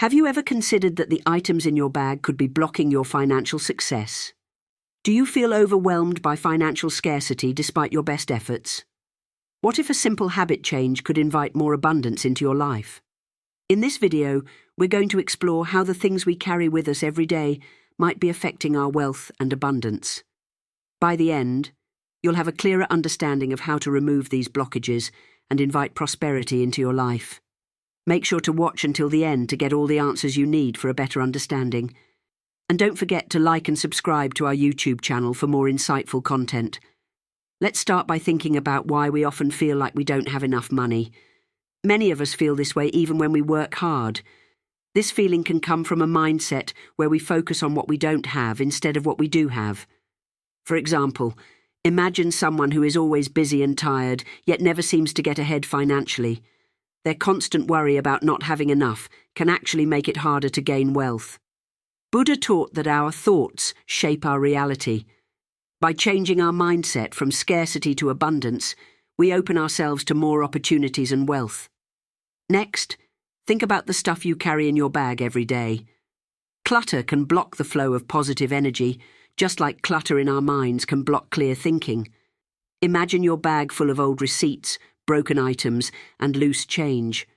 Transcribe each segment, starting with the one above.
Have you ever considered that the items in your bag could be blocking your financial success? Do you feel overwhelmed by financial scarcity despite your best efforts? What if a simple habit change could invite more abundance into your life? In this video, we're going to explore how the things we carry with us every day might be affecting our wealth and abundance. By the end, you'll have a clearer understanding of how to remove these blockages and invite prosperity into your life. Make sure to watch until the end to get all the answers you need for a better understanding. And don't forget to like and subscribe to our YouTube channel for more insightful content. Let's start by thinking about why we often feel like we don't have enough money. Many of us feel this way even when we work hard. This feeling can come from a mindset where we focus on what we don't have instead of what we do have. For example, imagine someone who is always busy and tired, yet never seems to get ahead financially. Their constant worry about not having enough can actually make it harder to gain wealth. Buddha taught that our thoughts shape our reality. By changing our mindset from scarcity to abundance, we open ourselves to more opportunities and wealth. Next, think about the stuff you carry in your bag every day. Clutter can block the flow of positive energy, just like clutter in our minds can block clear thinking. Imagine your bag full of old receipts, broken items, and loose change.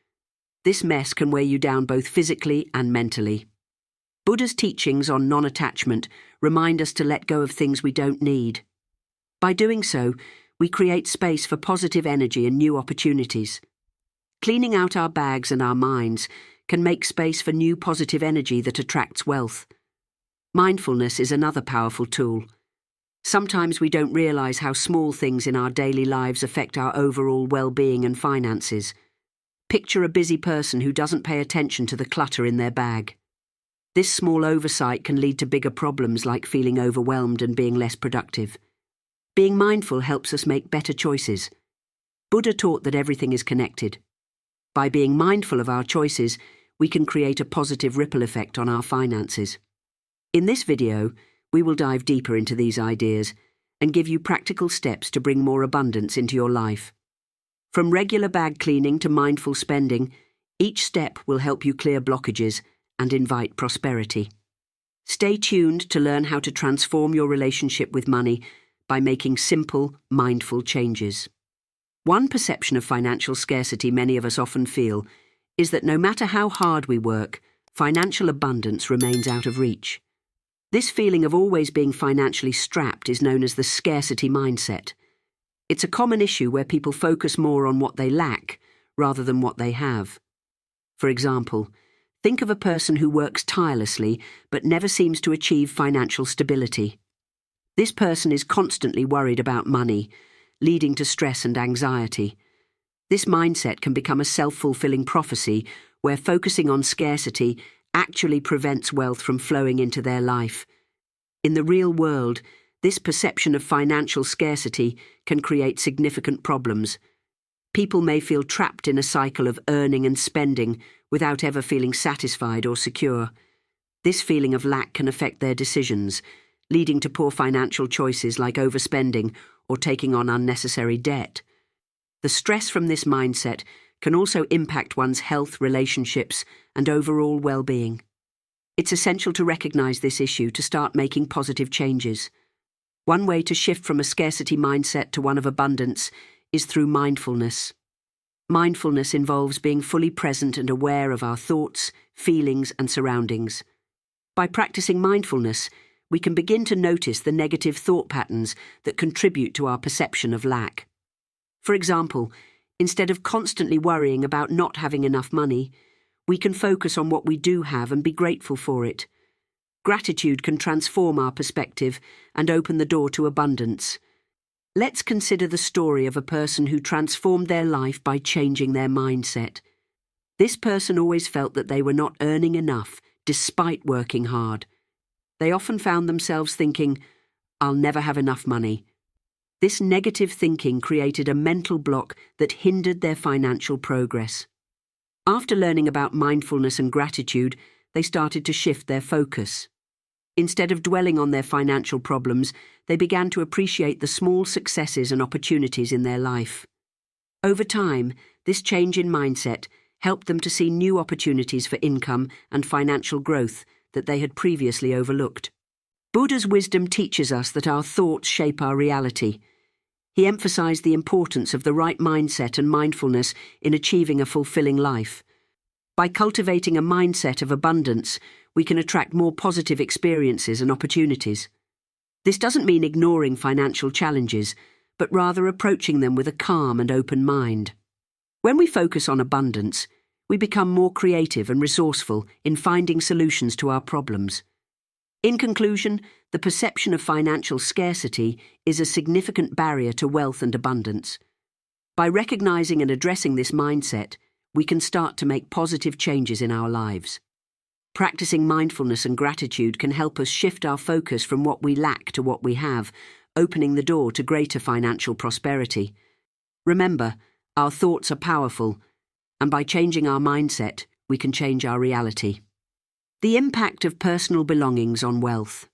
This mess can weigh you down both physically and mentally. Buddha's teachings on non-attachment remind us to let go of things we don't need. By doing so, we create space for positive energy and new opportunities. Cleaning out our bags and our minds can make space for new positive energy that attracts wealth. Mindfulness is another powerful tool. Sometimes we don't realize how small things in our daily lives affect our overall well-being and finances. Picture a busy person who doesn't pay attention to the clutter in their bag. This small oversight can lead to bigger problems like feeling overwhelmed and being less productive. Being mindful helps us make better choices. Buddha taught that everything is connected. By being mindful of our choices, we can create a positive ripple effect on our finances. In this video, we will dive deeper into these ideas and give you practical steps to bring more abundance into your life. From regular bag cleaning to mindful spending, each step will help you clear blockages and invite prosperity. Stay tuned to learn how to transform your relationship with money by making simple, mindful changes. One perception of financial scarcity many of us often feel is that no matter how hard we work, financial abundance remains out of reach. This feeling of always being financially strapped is known as the scarcity mindset. It's a common issue where people focus more on what they lack rather than what they have. For example, think of a person who works tirelessly but never seems to achieve financial stability. This person is constantly worried about money, leading to stress and anxiety. This mindset can become a self-fulfilling prophecy where focusing on scarcity actually prevents wealth from flowing into their life. In the real world, this perception of financial scarcity can create significant problems. People may feel trapped in a cycle of earning and spending without ever feeling satisfied or secure. This feeling of lack can affect their decisions, leading to poor financial choices like overspending or taking on unnecessary debt. The stress from this mindset can also impact one's health, relationships, and overall well-being. It's essential to recognize this issue to start making positive changes. One way to shift from a scarcity mindset to one of abundance is through mindfulness. Mindfulness involves being fully present and aware of our thoughts, feelings, and surroundings. By practicing mindfulness, we can begin to notice the negative thought patterns that contribute to our perception of lack. For example, instead of constantly worrying about not having enough money, we can focus on what we do have and be grateful for it. Gratitude can transform our perspective and open the door to abundance. Let's consider the story of a person who transformed their life by changing their mindset. This person always felt that they were not earning enough, despite working hard. They often found themselves thinking, "I'll never have enough money." This negative thinking created a mental block that hindered their financial progress. After learning about mindfulness and gratitude, they started to shift their focus. Instead of dwelling on their financial problems, they began to appreciate the small successes and opportunities in their life. Over time, this change in mindset helped them to see new opportunities for income and financial growth that they had previously overlooked. Buddha's wisdom teaches us that our thoughts shape our reality. He emphasized the importance of the right mindset and mindfulness in achieving a fulfilling life. By cultivating a mindset of abundance, we can attract more positive experiences and opportunities. This doesn't mean ignoring financial challenges, but rather approaching them with a calm and open mind. When we focus on abundance, we become more creative and resourceful in finding solutions to our problems. In conclusion, the perception of financial scarcity is a significant barrier to wealth and abundance. By recognizing and addressing this mindset, we can start to make positive changes in our lives. Practicing mindfulness and gratitude can help us shift our focus from what we lack to what we have, opening the door to greater financial prosperity. Remember, our thoughts are powerful, and by changing our mindset, we can change our reality. The impact of personal belongings on wealth.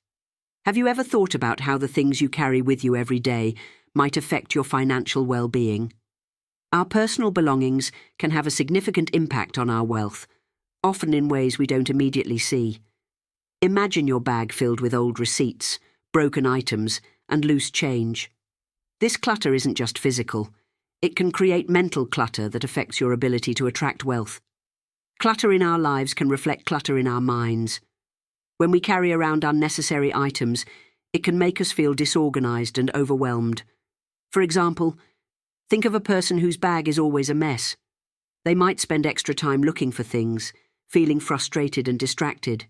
Have you ever thought about how the things you carry with you every day might affect your financial well-being? Our personal belongings can have a significant impact on our wealth, often in ways we don't immediately see. Imagine your bag filled with old receipts, broken items, and loose change. This clutter isn't just physical. It can create mental clutter that affects your ability to attract wealth. Clutter in our lives can reflect clutter in our minds. When we carry around unnecessary items, it can make us feel disorganized and overwhelmed. For example, think of a person whose bag is always a mess. They might spend extra time looking for things, feeling frustrated and distracted.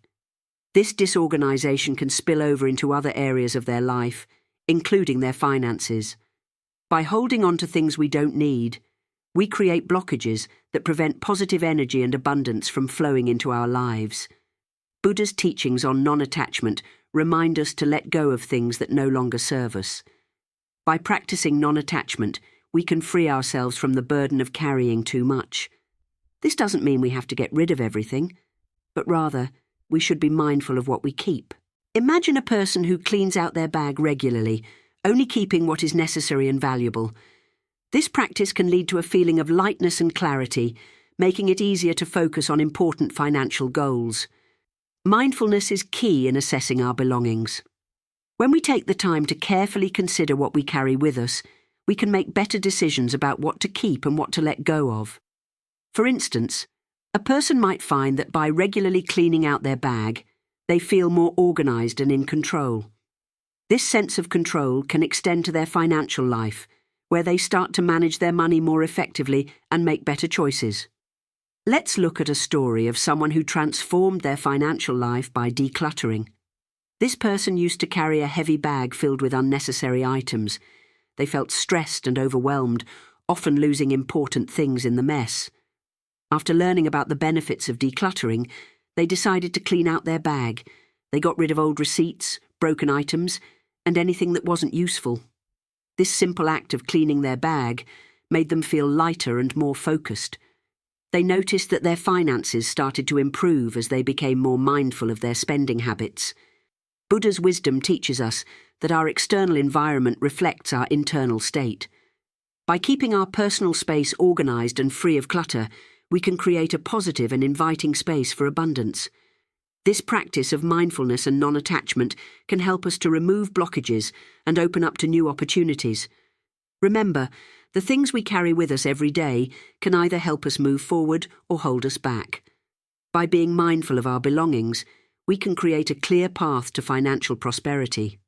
This disorganization can spill over into other areas of their life, including their finances. By holding on to things we don't need, we create blockages that prevent positive energy and abundance from flowing into our lives. Buddha's teachings on non-attachment remind us to let go of things that no longer serve us. By practicing non-attachment, we can free ourselves from the burden of carrying too much. This doesn't mean we have to get rid of everything, but rather, we should be mindful of what we keep. Imagine a person who cleans out their bag regularly, only keeping what is necessary and valuable. This practice can lead to a feeling of lightness and clarity, making it easier to focus on important financial goals. Mindfulness is key in assessing our belongings. When we take the time to carefully consider what we carry with us, we can make better decisions about what to keep and what to let go of. For instance, a person might find that by regularly cleaning out their bag, they feel more organized and in control. This sense of control can extend to their financial life, where they start to manage their money more effectively and make better choices. Let's look at a story of someone who transformed their financial life by decluttering. This person used to carry a heavy bag filled with unnecessary items. They felt stressed and overwhelmed, often losing important things in the mess. After learning about the benefits of decluttering, they decided to clean out their bag. They got rid of old receipts, broken items, and anything that wasn't useful. This simple act of cleaning their bag made them feel lighter and more focused. They noticed that their finances started to improve as they became more mindful of their spending habits. Buddha's wisdom teaches us that our external environment reflects our internal state. By keeping our personal space organized and free of clutter, we can create a positive and inviting space for abundance. This practice of mindfulness and non-attachment can help us to remove blockages and open up to new opportunities. Remember, the things we carry with us every day can either help us move forward or hold us back. By being mindful of our belongings, we can create a clear path to financial prosperity.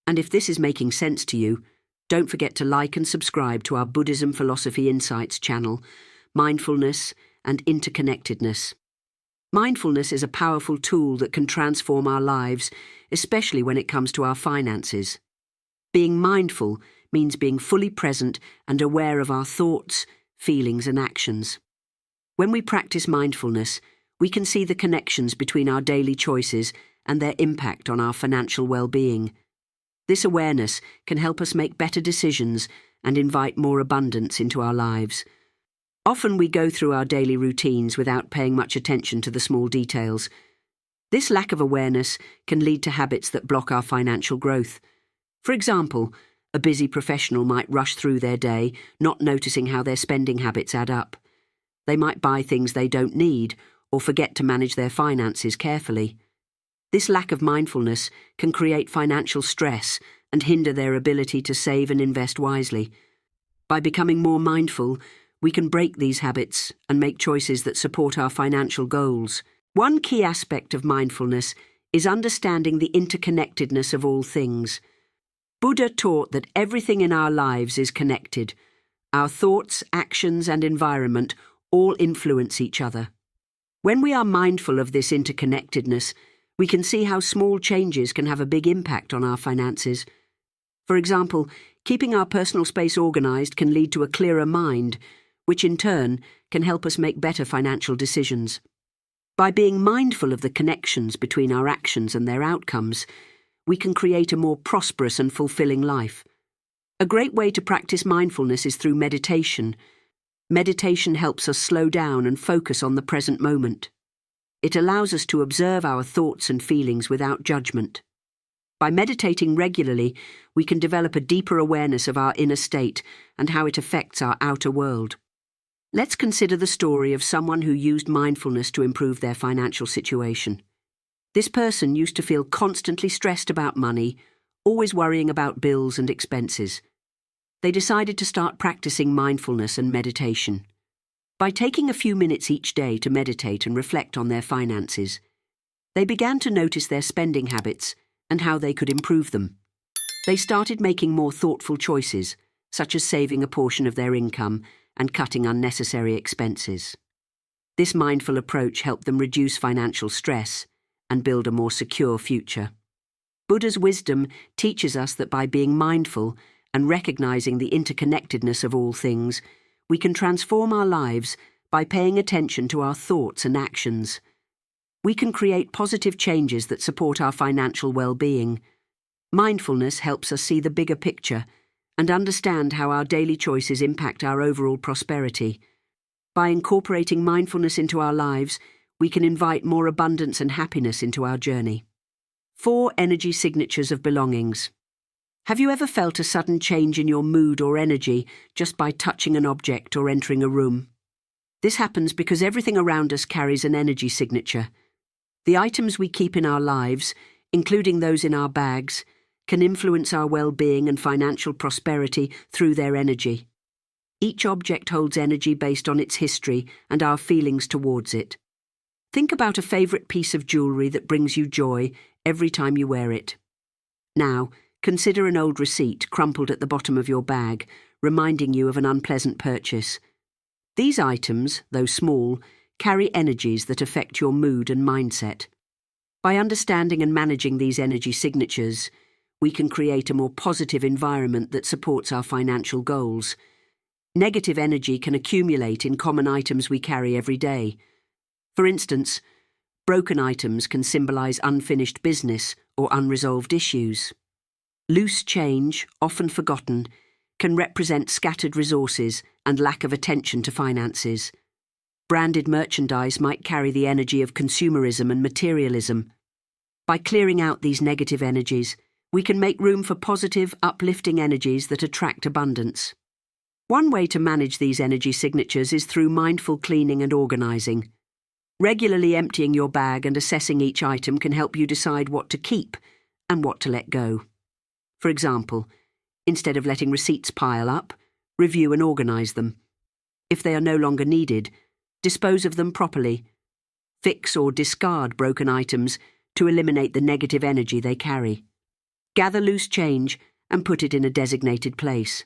And if this is making sense to you, don't forget to like and subscribe to our Buddhism Philosophy Insights channel, Mindfulness and Interconnectedness. Mindfulness is a powerful tool that can transform our lives, especially when it comes to our finances. Being mindful means being fully present and aware of our thoughts, feelings, and actions. When we practice mindfulness, we can see the connections between our daily choices and their impact on our financial well-being. This awareness can help us make better decisions and invite more abundance into our lives. Often we go through our daily routines without paying much attention to the small details. This lack of awareness can lead to habits that block our financial growth. For example, a busy professional might rush through their day, not noticing how their spending habits add up. They might buy things they don't need or forget to manage their finances carefully. This lack of mindfulness can create financial stress and hinder their ability to save and invest wisely. By becoming more mindful, we can break these habits and make choices that support our financial goals. One key aspect of mindfulness is understanding the interconnectedness of all things. Buddha taught that everything in our lives is connected. Our thoughts, actions, and environment all influence each other. When we are mindful of this interconnectedness, we can see how small changes can have a big impact on our finances. For example, keeping our personal space organized can lead to a clearer mind, which in turn can help us make better financial decisions. By being mindful of the connections between our actions and their outcomes, we can create a more prosperous and fulfilling life. A great way to practice mindfulness is through meditation. Meditation helps us slow down and focus on the present moment. It allows us to observe our thoughts and feelings without judgment. By meditating regularly, we can develop a deeper awareness of our inner state and how it affects our outer world. Let's consider the story of someone who used mindfulness to improve their financial situation. This person used to feel constantly stressed about money, always worrying about bills and expenses. They decided to start practicing mindfulness and meditation. By taking a few minutes each day to meditate and reflect on their finances, they began to notice their spending habits and how they could improve them. They started making more thoughtful choices, such as saving a portion of their income and cutting unnecessary expenses. This mindful approach helped them reduce financial stress and build a more secure future. Buddha's wisdom teaches us that by being mindful and recognizing the interconnectedness of all things, we can transform our lives by paying attention to our thoughts and actions. We can create positive changes that support our financial well-being. Mindfulness helps us see the bigger picture and understand how our daily choices impact our overall prosperity. By incorporating mindfulness into our lives, we can invite more abundance and happiness into our journey. 4 energy signatures of belongings. Have you ever felt a sudden change in your mood or energy just by touching an object or entering a room? This happens because everything around us carries an energy signature. The items we keep in our lives, including those in our bags, can influence our well-being and financial prosperity through their energy. Each object holds energy based on its history and our feelings towards it. Think about a favorite piece of jewelry that brings you joy every time you wear it. Now, consider an old receipt crumpled at the bottom of your bag, reminding you of an unpleasant purchase. These items, though small, carry energies that affect your mood and mindset. By understanding and managing these energy signatures, we can create a more positive environment that supports our financial goals. Negative energy can accumulate in common items we carry every day. For instance, broken items can symbolize unfinished business or unresolved issues. Loose change, often forgotten, can represent scattered resources and lack of attention to finances. Branded merchandise might carry the energy of consumerism and materialism. By clearing out these negative energies, we can make room for positive, uplifting energies that attract abundance. One way to manage these energy signatures is through mindful cleaning and organizing. Regularly emptying your bag and assessing each item can help you decide what to keep and what to let go. For example, instead of letting receipts pile up, review and organize them. If they are no longer needed, dispose of them properly. Fix or discard broken items to eliminate the negative energy they carry. Gather loose change and put it in a designated place.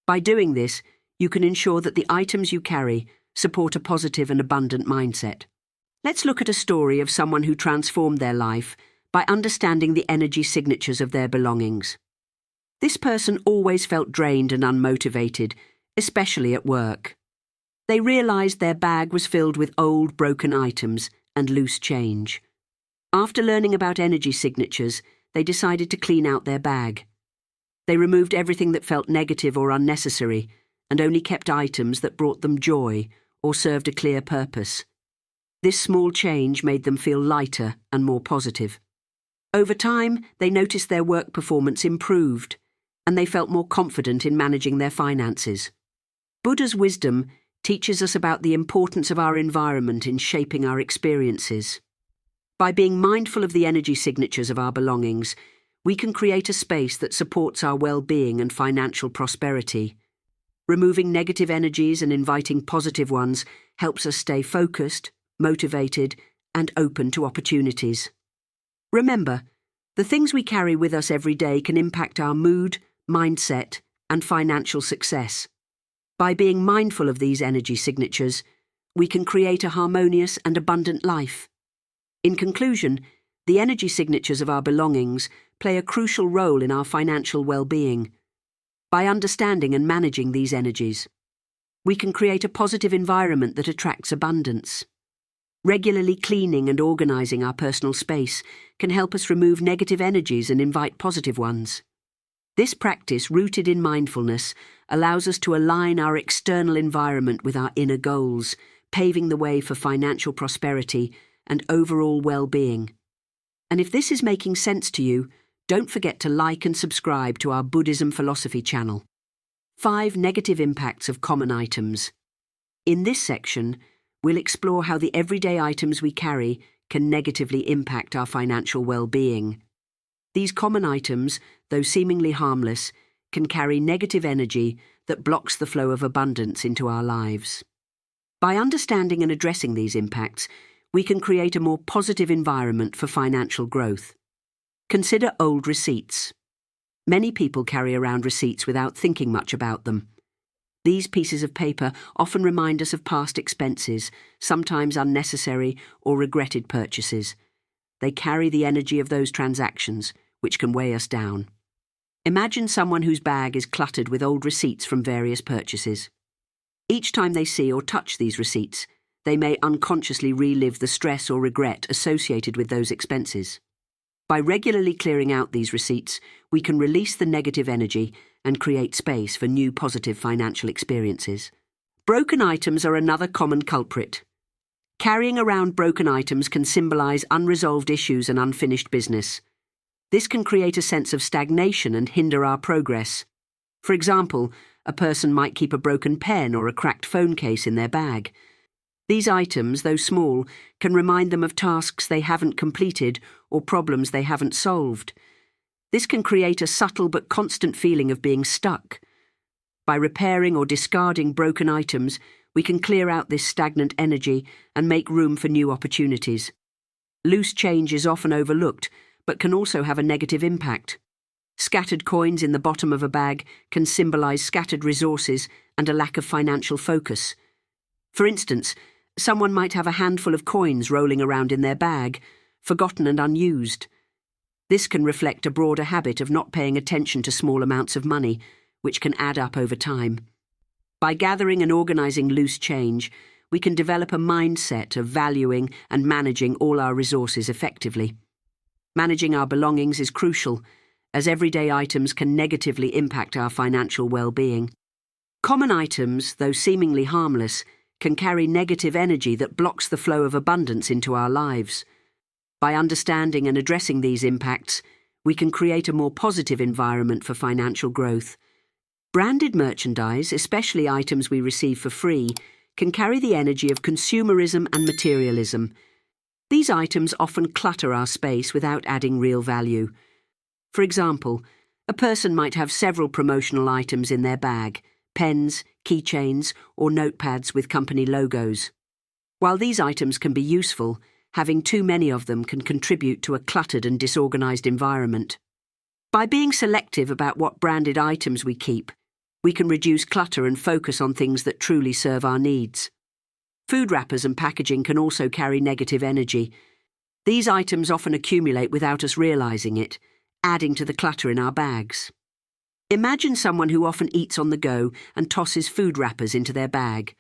By doing this, you can ensure that the items you carry support a positive and abundant mindset. Let's look at a story of someone who transformed their life by understanding the energy signatures of their belongings. This person always felt drained and unmotivated, especially at work. They realized their bag was filled with old, broken items and loose change. After learning about energy signatures, they decided to clean out their bag. They removed everything that felt negative or unnecessary and only kept items that brought them joy or served a clear purpose. This small change made them feel lighter and more positive. Over time, they noticed their work performance improved, and they felt more confident in managing their finances. Buddha's wisdom teaches us about the importance of our environment in shaping our experiences. By being mindful of the energy signatures of our belongings, we can create a space that supports our well-being and financial prosperity. Removing negative energies and inviting positive ones helps us stay focused, motivated, and open to opportunities. Remember, the things we carry with us every day can impact our mood, mindset, and financial success. By being mindful of these energy signatures, we can create a harmonious and abundant life. In conclusion, the energy signatures of our belongings play a crucial role in our financial well-being. By understanding and managing these energies, we can create a positive environment that attracts abundance. Regularly cleaning and organizing our personal space can help us remove negative energies and invite positive ones. This practice, rooted in mindfulness, allows us to align our external environment with our inner goals, paving the way for financial prosperity and overall well-being. And if this is making sense to you, don't forget to like and subscribe to our Buddhism Philosophy channel. 5 Negative Impacts of Common Items. In this section, we'll explore how the everyday items we carry can negatively impact our financial well-being. These common items, though seemingly harmless, can carry negative energy that blocks the flow of abundance into our lives. By understanding and addressing these impacts, we can create a more positive environment for financial growth. Consider old receipts. Many people carry around receipts without thinking much about them. These pieces of paper often remind us of past expenses, sometimes unnecessary or regretted purchases. They carry the energy of those transactions, which can weigh us down. Imagine someone whose bag is cluttered with old receipts from various purchases. Each time they see or touch these receipts, they may unconsciously relive the stress or regret associated with those expenses. By regularly clearing out these receipts, we can release the negative energy and create space for new positive financial experiences. Broken items are another common culprit. Carrying around broken items can symbolize unresolved issues and unfinished business. This can create a sense of stagnation and hinder our progress. For example, a person might keep a broken pen or a cracked phone case in their bag. These items, though small, can remind them of tasks they haven't completed or problems they haven't solved. This can create a subtle but constant feeling of being stuck. By repairing or discarding broken items, we can clear out this stagnant energy and make room for new opportunities. Loose change is often overlooked, but can also have a negative impact. Scattered coins in the bottom of a bag can symbolize scattered resources and a lack of financial focus. For instance, someone might have a handful of coins rolling around in their bag, forgotten and unused. This can reflect a broader habit of not paying attention to small amounts of money, which can add up over time. By gathering and organizing loose change, we can develop a mindset of valuing and managing all our resources effectively. Managing our belongings is crucial, as everyday items can negatively impact our financial well-being. Common items, though seemingly harmless, can carry negative energy that blocks the flow of abundance into our lives. By understanding and addressing these impacts, we can create a more positive environment for financial growth. Branded merchandise, especially items we receive for free, can carry the energy of consumerism and materialism. These items often clutter our space without adding real value. For example, a person might have several promotional items in their bag: pens, keychains, or notepads with company logos. While these items can be useful, having too many of them can contribute to a cluttered and disorganized environment. By being selective about what branded items we keep, we can reduce clutter and focus on things that truly serve our needs. Food wrappers and packaging can also carry negative energy. These items often accumulate without us realizing it, adding to the clutter in our bags. Imagine someone who often eats on the go and tosses food wrappers into their bag.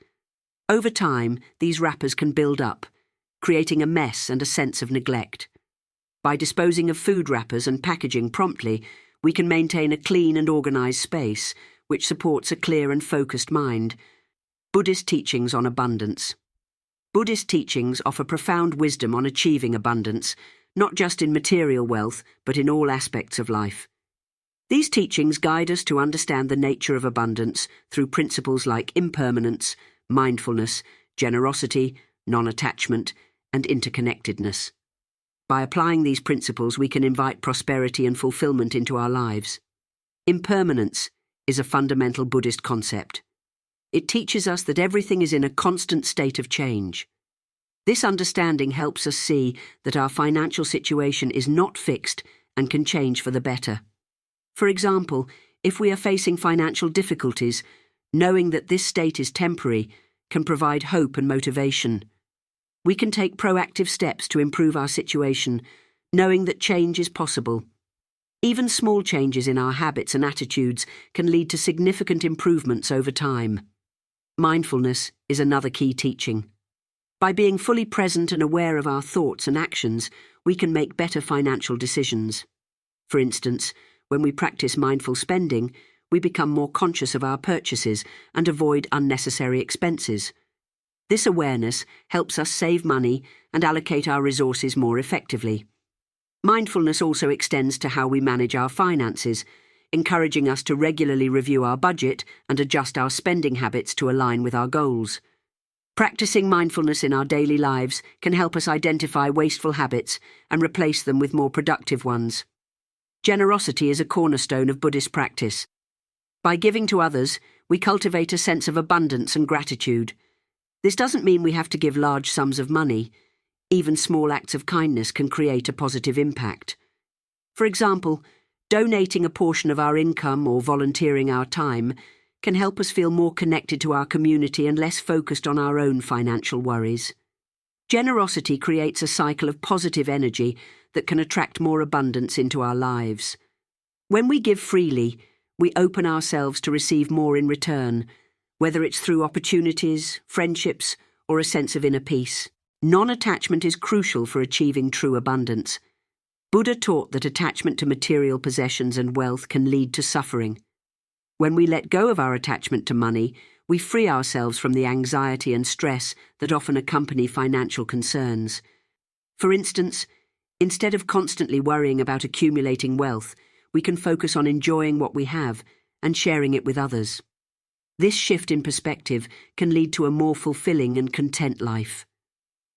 Over time, these wrappers can build up, creating a mess and a sense of neglect. By disposing of food wrappers and packaging promptly, we can maintain a clean and organized space, which supports a clear and focused mind. Buddhist teachings on abundance. Buddhist teachings offer profound wisdom on achieving abundance, not just in material wealth, but in all aspects of life. These teachings guide us to understand the nature of abundance through principles like impermanence, mindfulness, generosity, non-attachment, and interconnectedness. By applying these principles, we can invite prosperity and fulfillment into our lives. Impermanence is a fundamental Buddhist concept. It teaches us that everything is in a constant state of change. This understanding helps us see that our financial situation is not fixed and can change for the better. For example, if we are facing financial difficulties, knowing that this state is temporary can provide hope and motivation. We can take proactive steps to improve our situation, knowing that change is possible. Even small changes in our habits and attitudes can lead to significant improvements over time. Mindfulness is another key teaching. By being fully present and aware of our thoughts and actions, we can make better financial decisions. For instance, when we practice mindful spending, we become more conscious of our purchases and avoid unnecessary expenses. This awareness helps us save money and allocate our resources more effectively. Mindfulness also extends to how we manage our finances, encouraging us to regularly review our budget and adjust our spending habits to align with our goals. Practicing mindfulness in our daily lives can help us identify wasteful habits and replace them with more productive ones. Generosity is a cornerstone of Buddhist practice. By giving to others, we cultivate a sense of abundance and gratitude. This doesn't mean we have to give large sums of money. Even small acts of kindness can create a positive impact. For example, donating a portion of our income or volunteering our time can help us feel more connected to our community and less focused on our own financial worries. Generosity creates a cycle of positive energy that can attract more abundance into our lives. When we give freely, we open ourselves to receive more in return, whether it's through opportunities, friendships, or a sense of inner peace. Non-attachment is crucial for achieving true abundance. Buddha taught that attachment to material possessions and wealth can lead to suffering. When we let go of our attachment to money, we free ourselves from the anxiety and stress that often accompany financial concerns. For instance, instead of constantly worrying about accumulating wealth, we can focus on enjoying what we have and sharing it with others. This shift in perspective can lead to a more fulfilling and content life.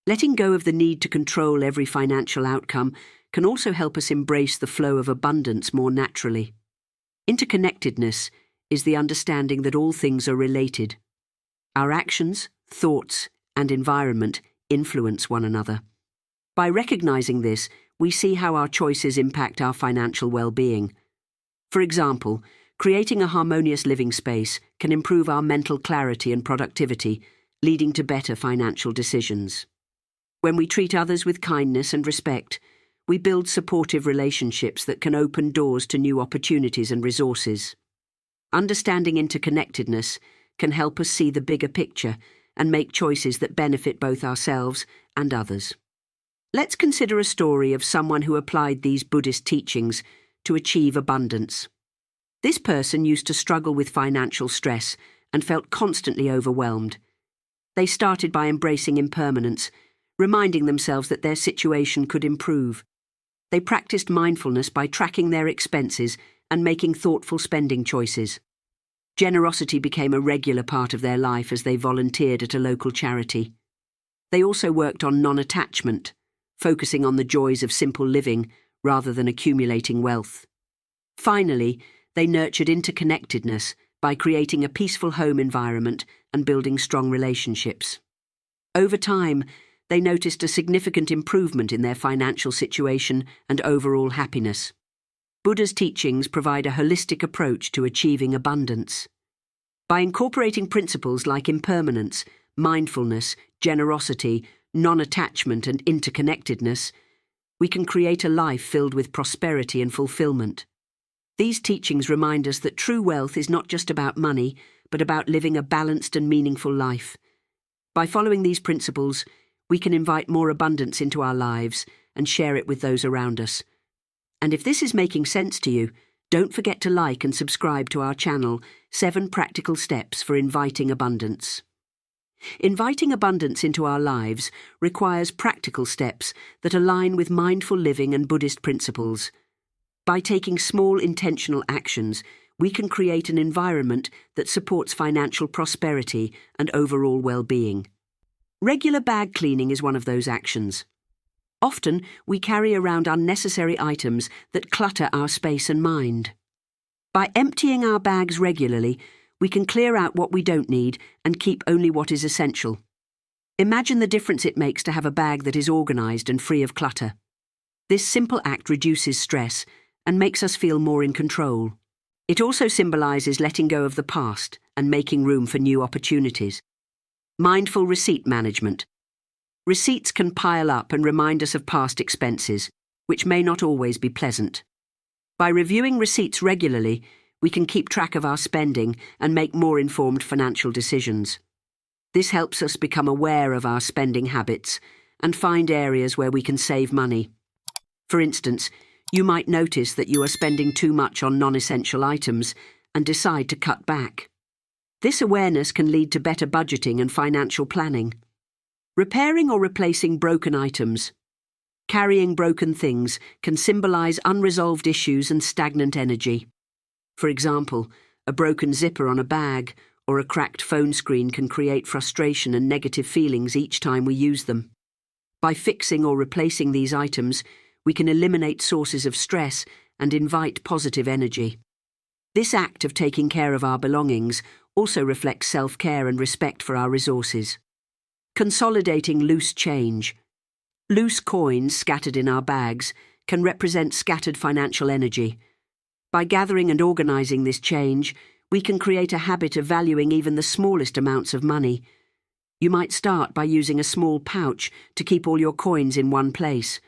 Letting go of the need to control every financial outcome can also help us embrace the flow of abundance more naturally. Interconnectedness is the understanding that all things are related. Our actions, thoughts, and environment influence one another. By recognizing this, we see how our choices impact our financial well-being. For example, creating a harmonious living space can improve our mental clarity and productivity, leading to better financial decisions. When we treat others with kindness and respect, we build supportive relationships that can open doors to new opportunities and resources. Understanding interconnectedness can help us see the bigger picture and make choices that benefit both ourselves and others. Let's consider a story of someone who applied these Buddhist teachings to achieve abundance. This person used to struggle with financial stress and felt constantly overwhelmed. They started by embracing impermanence, reminding themselves that their situation could improve. They practiced mindfulness by tracking their expenses and making thoughtful spending choices. Generosity became a regular part of their life as they volunteered at a local charity. They also worked on non-attachment, focusing on the joys of simple living rather than accumulating wealth. Finally, they nurtured interconnectedness by creating a peaceful home environment and building strong relationships. Over time, they noticed a significant improvement in their financial situation and overall happiness. Buddha's teachings provide a holistic approach to achieving abundance. By incorporating principles like impermanence, mindfulness, generosity, non-attachment, and interconnectedness, we can create a life filled with prosperity and fulfillment. These teachings remind us that true wealth is not just about money, but about living a balanced and meaningful life. By following these principles, we can invite more abundance into our lives and share it with those around us. And if this is making sense to you, don't forget to like and subscribe to our channel, 7 Practical Steps for Inviting Abundance. Inviting abundance into our lives requires practical steps that align with mindful living and Buddhist principles. By taking small intentional actions, we can create an environment that supports financial prosperity and overall well-being. Regular bag cleaning is one of those actions. Often, we carry around unnecessary items that clutter our space and mind. By emptying our bags regularly, we can clear out what we don't need and keep only what is essential. Imagine the difference it makes to have a bag that is organized and free of clutter. This simple act reduces stress and makes us feel more in control. It also symbolizes letting go of the past and making room for new opportunities. Mindful receipt management. Receipts can pile up and remind us of past expenses, which may not always be pleasant. By reviewing receipts regularly, we can keep track of our spending and make more informed financial decisions. This helps us become aware of our spending habits and find areas where we can save money. For instance, you might notice that you are spending too much on non-essential items and decide to cut back. This awareness can lead to better budgeting and financial planning. Repairing or replacing broken items. Carrying broken things can symbolize unresolved issues and stagnant energy. For example, a broken zipper on a bag or a cracked phone screen can create frustration and negative feelings each time we use them. By fixing or replacing these items, we can eliminate sources of stress and invite positive energy. This act of taking care of our belongings also reflects self-care and respect for our resources. Consolidating loose change. Loose coins scattered in our bags can represent scattered financial energy. By gathering and organizing this change, we can create a habit of valuing even the smallest amounts of money. You might start by using a small pouch to keep all your coins in one place.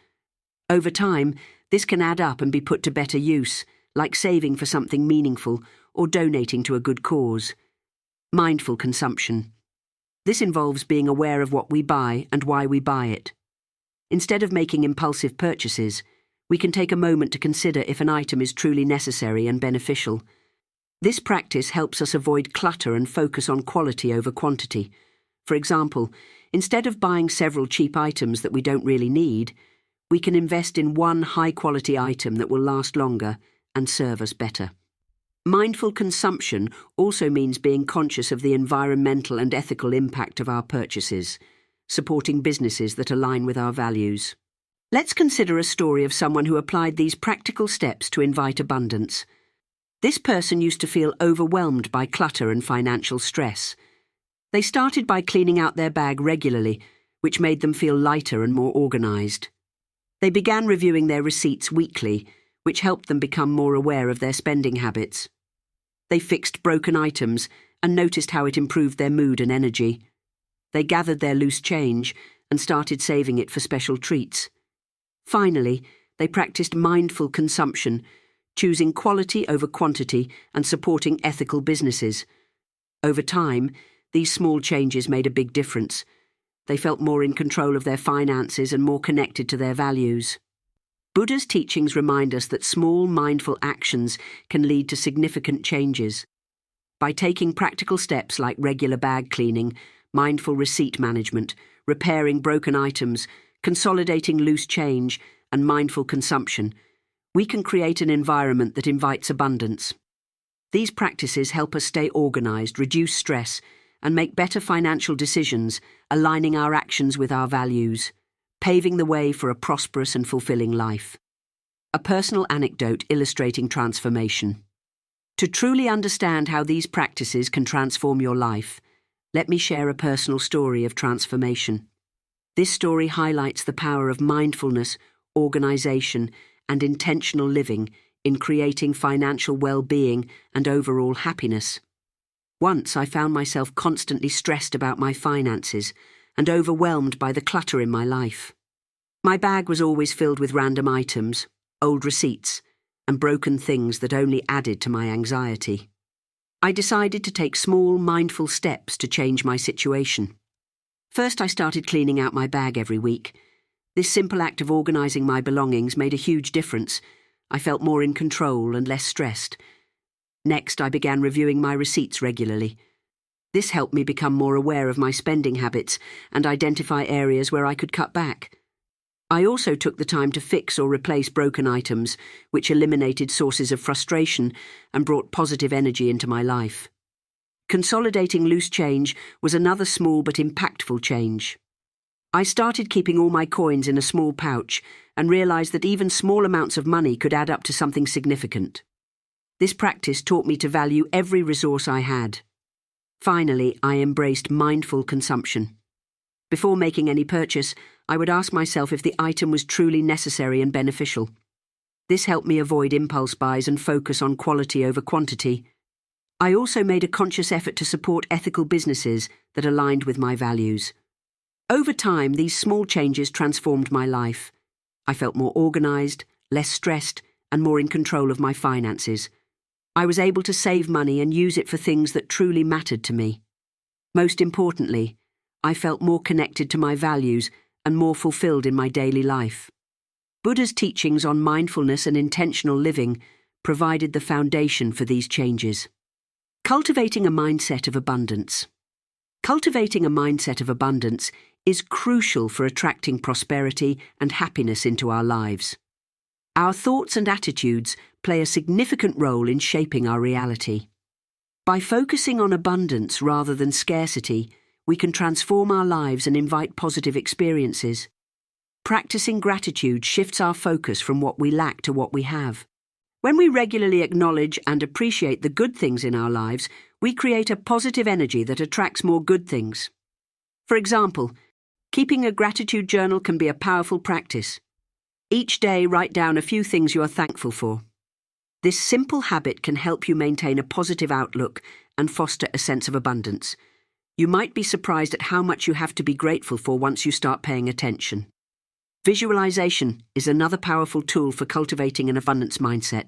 Over time, this can add up and be put to better use, like saving for something meaningful or donating to a good cause. Mindful consumption. This involves being aware of what we buy and why we buy it. Instead of making impulsive purchases, we can take a moment to consider if an item is truly necessary and beneficial. This practice helps us avoid clutter and focus on quality over quantity. For example, instead of buying several cheap items that we don't really need, we can invest in one high-quality item that will last longer and serve us better. Mindful consumption also means being conscious of the environmental and ethical impact of our purchases, supporting businesses that align with our values. Let's consider a story of someone who applied these practical steps to invite abundance. This person used to feel overwhelmed by clutter and financial stress. They started by cleaning out their bag regularly, which made them feel lighter and more organized. They began reviewing their receipts weekly, which helped them become more aware of their spending habits. They fixed broken items and noticed how it improved their mood and energy. They gathered their loose change and started saving it for special treats. Finally, they practiced mindful consumption, choosing quality over quantity and supporting ethical businesses. Over time, these small changes made a big difference. They felt more in control of their finances and more connected to their values. Buddha's teachings remind us that small, mindful actions can lead to significant changes. By taking practical steps like regular bag cleaning, mindful receipt management, repairing broken items, consolidating loose change, and mindful consumption, we can create an environment that invites abundance. These practices help us stay organized, reduce stress, and make better financial decisions, aligning our actions with our values, paving the way for a prosperous and fulfilling life. A personal anecdote illustrating transformation. To truly understand how these practices can transform your life, let me share a personal story of transformation. This story highlights the power of mindfulness, organization, and intentional living in creating financial well-being and overall happiness. Once I found myself constantly stressed about my finances and overwhelmed by the clutter in my life. My bag was always filled with random items, old receipts, and broken things that only added to my anxiety. I decided to take small, mindful steps to change my situation. First, I started cleaning out my bag every week. This simple act of organizing my belongings made a huge difference. I felt more in control and less stressed. Next, I began reviewing my receipts regularly. This helped me become more aware of my spending habits and identify areas where I could cut back. I also took the time to fix or replace broken items, which eliminated sources of frustration and brought positive energy into my life. Consolidating loose change was another small but impactful change. I started keeping all my coins in a small pouch and realized that even small amounts of money could add up to something significant. This practice taught me to value every resource I had. Finally, I embraced mindful consumption. Before making any purchase, I would ask myself if the item was truly necessary and beneficial. This helped me avoid impulse buys and focus on quality over quantity. I also made a conscious effort to support ethical businesses that aligned with my values. Over time, these small changes transformed my life. I felt more organized, less stressed, and more in control of my finances. I was able to save money and use it for things that truly mattered to me. Most importantly, I felt more connected to my values and more fulfilled in my daily life. Buddha's teachings on mindfulness and intentional living provided the foundation for these changes. Cultivating a mindset of abundance. Cultivating a mindset of abundance is crucial for attracting prosperity and happiness into our lives. Our thoughts and attitudes play a significant role in shaping our reality. By focusing on abundance rather than scarcity, we can transform our lives and invite positive experiences. Practicing gratitude shifts our focus from what we lack to what we have. When we regularly acknowledge and appreciate the good things in our lives, we create a positive energy that attracts more good things. For example, keeping a gratitude journal can be a powerful practice. Each day, write down a few things you are thankful for. This simple habit can help you maintain a positive outlook and foster a sense of abundance. You might be surprised at how much you have to be grateful for once you start paying attention. Visualization is another powerful tool for cultivating an abundance mindset.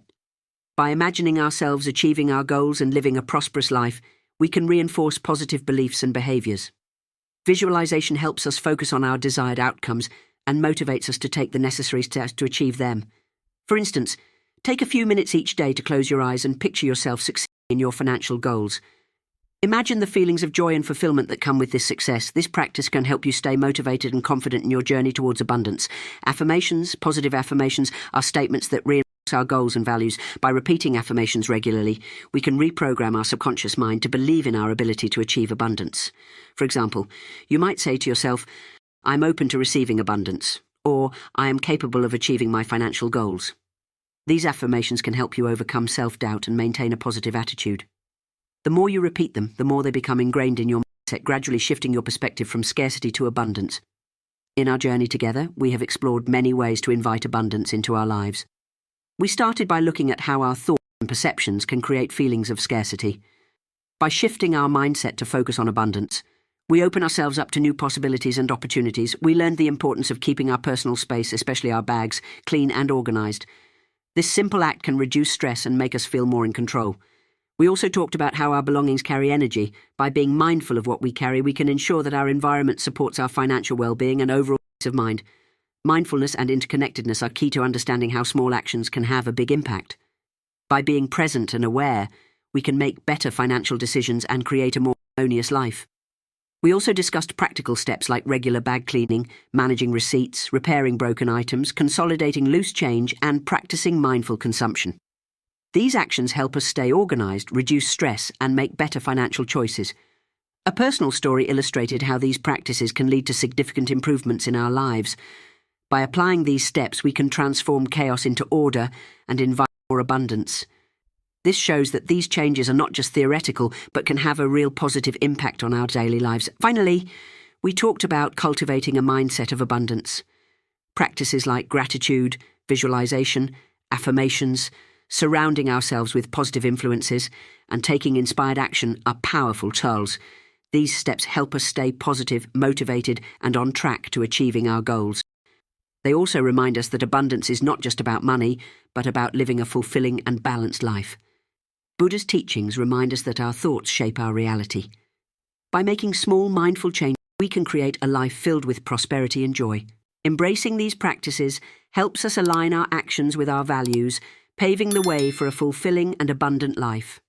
By imagining ourselves achieving our goals and living a prosperous life, we can reinforce positive beliefs and behaviors. Visualization helps us focus on our desired outcomes and motivates us to take the necessary steps to achieve them. For instance, take a few minutes each day to close your eyes and picture yourself succeeding in your financial goals. Imagine the feelings of joy and fulfillment that come with this success. This practice can help you stay motivated and confident in your journey towards abundance. Affirmations, positive affirmations, are statements that reinforce our goals and values. By repeating affirmations regularly, we can reprogram our subconscious mind to believe in our ability to achieve abundance. For example, you might say to yourself, "I'm open to receiving abundance," or "I am capable of achieving my financial goals." These affirmations can help you overcome self-doubt and maintain a positive attitude. The more you repeat them, the more they become ingrained in your mindset, gradually shifting your perspective from scarcity to abundance. In our journey together, we have explored many ways to invite abundance into our lives. We started by looking at how our thoughts and perceptions can create feelings of scarcity. By shifting our mindset to focus on abundance, we open ourselves up to new possibilities and opportunities. We learned the importance of keeping our personal space, especially our bags, clean and organized. This simple act can reduce stress and make us feel more in control. We also talked about how our belongings carry energy. By being mindful of what we carry, we can ensure that our environment supports our financial well-being and overall peace of mind. Mindfulness and interconnectedness are key to understanding how small actions can have a big impact. By being present and aware, we can make better financial decisions and create a more harmonious life. We also discussed practical steps like regular bag cleaning, managing receipts, repairing broken items, consolidating loose change, and practicing mindful consumption. These actions help us stay organized, reduce stress, and make better financial choices. A personal story illustrated how these practices can lead to significant improvements in our lives. By applying these steps, we can transform chaos into order and invite more abundance. This shows that these changes are not just theoretical, but can have a real positive impact on our daily lives. Finally, we talked about cultivating a mindset of abundance. Practices like gratitude, visualization, affirmations, surrounding ourselves with positive influences, and taking inspired action are powerful tools. These steps help us stay positive, motivated, and on track to achieving our goals. They also remind us that abundance is not just about money, but about living a fulfilling and balanced life. Buddha's teachings remind us that our thoughts shape our reality. By making small, mindful changes, we can create a life filled with prosperity and joy. Embracing these practices helps us align our actions with our values, paving the way for a fulfilling and abundant life.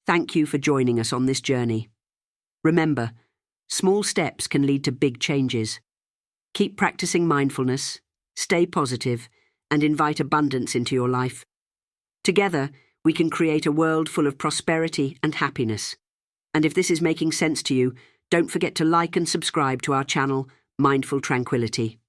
Thank you for joining us on this journey. Remember, small steps can lead to big changes. Keep practicing mindfulness, stay positive, and invite abundance into your life. Together, we can create a world full of prosperity and happiness. And if this is making sense to you, don't forget to like and subscribe to our channel, Mindful Tranquility.